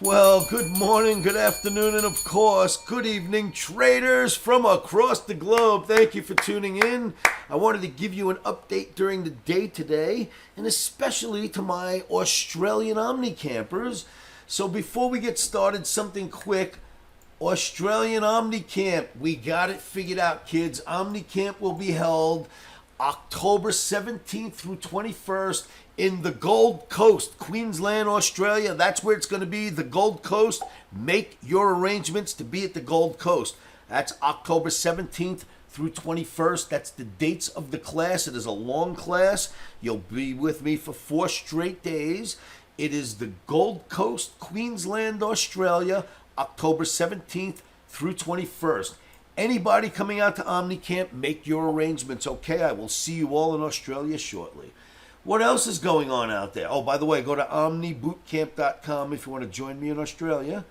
Well, good morning, good afternoon, and of course, good evening, traders from across the globe. Thank you for tuning in. I wanted to give you an update during the day today, and especially to my Australian Omni campers. So before we get started, something quick. Australian Omni Camp, we got it figured out, kids. Omni Camp will be held October 17th through 21st in the Gold Coast, Queensland, Australia. That's where it's going to be, the Gold Coast. Make your arrangements to be at the Gold Coast. That's October 17th through 21st. That's the dates of the class. It is a long class. You'll be with me for 4 straight days. It is the Gold Coast, Queensland, Australia, October 17th through 21st. Anybody coming out to Omni Camp, make your arrangements, okay? I will see you all in Australia shortly. What else is going on out there? Oh, by the way, go to omnibootcamp.com if you want to join me in Australia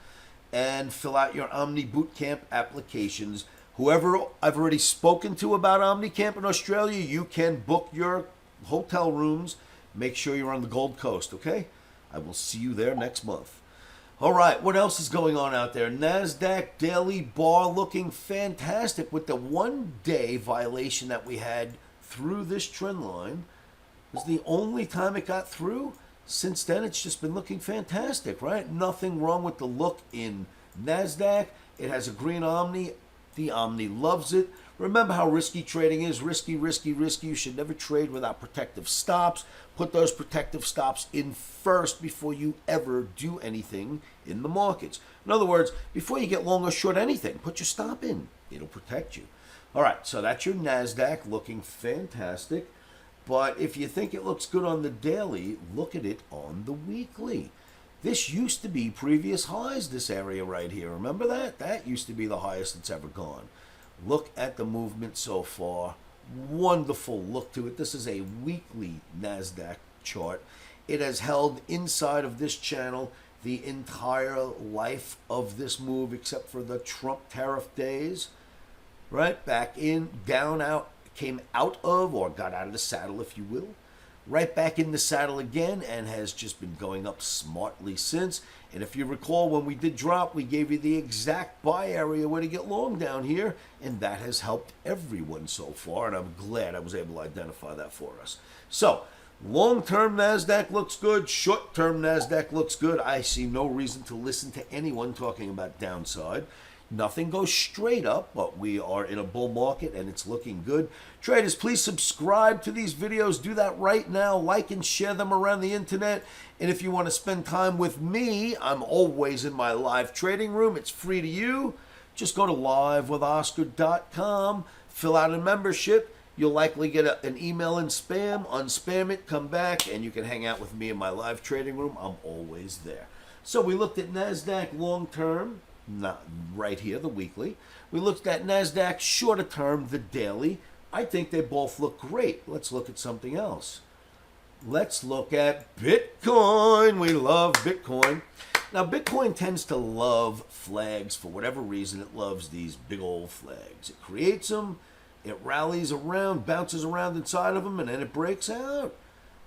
and fill out your Omni Bootcamp applications. Whoever I've already spoken to about Omni Camp in Australia, you can book your hotel rooms. Make sure you're on the Gold Coast, okay? I will see you there next month. All right, what else is going on out there? Nasdaq daily bar looking fantastic with the 1 day violation that we had through this trend line. It was the only time it got through. Since then, it's just been looking fantastic, right? Nothing wrong with the look in Nasdaq. It has a green Omni. The Omni loves it. Remember how risky trading is. Risky, risky, risky. You should never trade without protective stops. Put those protective stops in first before you ever do anything in the markets. In other words, before you get long or short anything, put your stop in. It'll protect you. All right, so that's your Nasdaq looking fantastic. But if you think it looks good on the daily, look at it on the weekly. This used to be previous highs, this area right here. Remember that? That used to be the highest it's ever gone. Look at the movement so far. Wonderful look to it. This is a weekly Nasdaq chart. It has held inside of this channel the entire life of this move except for the Trump tariff days. Right? Back in, down, out, came out of, or got out of the saddle, if you will. Right back in the saddle again, and has just been going up smartly since. And if you recall, when we did drop, we gave you the exact buy area where to get long down here, and that has helped everyone so far, and I'm glad I was able to identify that for us. So, long-term NASDAQ looks good, short-term NASDAQ looks good. I see no reason to listen to anyone talking about downside. Nothing goes straight up, but we are in a bull market and it's looking good. Traders, please subscribe to these videos. Do that right now. Like and share them around the internet. And if you want to spend time with me, I'm always in my live trading room. It's free to you. Just go to livewithoscar.com, fill out a membership. You'll likely get an email in spam. Unspam it, come back, and you can hang out with me in my live trading room. I'm always there. So we looked at NASDAQ long-term. Not right here, the weekly. We looked at NASDAQ shorter term, the daily. I think they both look great. Let's look at something else. Let's look at Bitcoin. We love Bitcoin. Now, Bitcoin tends to love flags. For whatever reason, it loves these big old flags. It creates them, it rallies around, bounces around inside of them, and then it breaks out.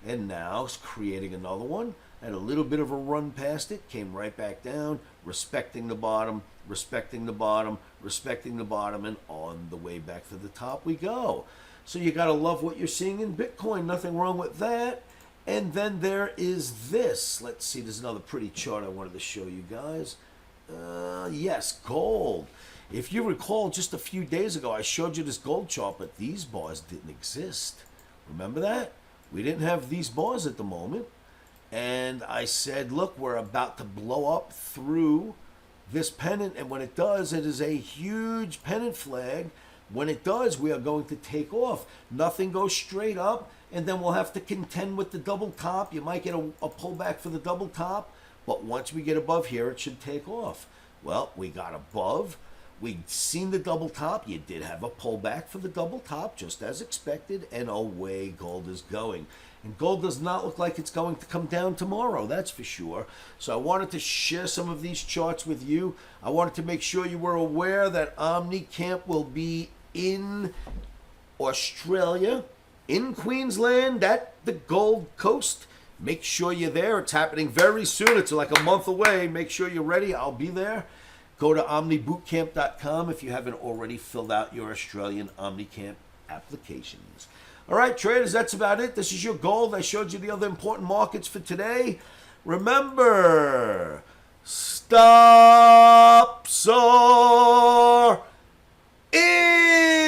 And now it's creating another one. Had a little bit of a run past it, came right back down, respecting the bottom, respecting the bottom, respecting the bottom, and on the way back to the top we go. So you got to love what you're seeing in Bitcoin. Nothing wrong with that. And then there is this. Let's see, there's another pretty chart I wanted to show you guys. Yes, gold. If you recall, just a few days ago, I showed you this gold chart, but these bars didn't exist. Remember that? We didn't have these bars at the moment. And I said, look, we're about to blow up through this pennant. And when it does, it is a huge pennant flag. When it does, we are going to take off. Nothing goes straight up. And then we'll have to contend with the double top. You might get a pullback for the double top. But once we get above here, it should take off. Well, we got above. We'd seen the double top. You did have a pullback for the double top, just as expected. And away gold is going. And gold does not look like it's going to come down tomorrow, that's for sure. So I wanted to share some of these charts with you. I wanted to make sure you were aware that Omni Camp will be in Australia, in Queensland, at the Gold Coast. Make sure you're there. It's happening very soon. It's like a month away. Make sure you're ready. I'll be there. Go to omnibootcamp.com if you haven't already filled out your Australian OmniCamp applications. All right, traders, that's about it. This is your gold. I showed you the other important markets for today. Remember, stops are in.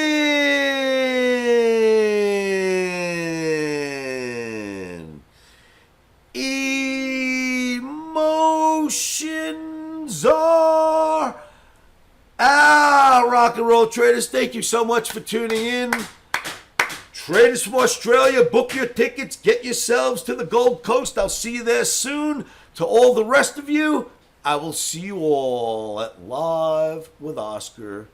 Emotions are out. Rock and roll, traders. Thank you so much for tuning in. Traders from Australia, book your tickets. Get yourselves to the Gold Coast. I'll see you there soon. To all the rest of you, I will see you all at Live with Oscar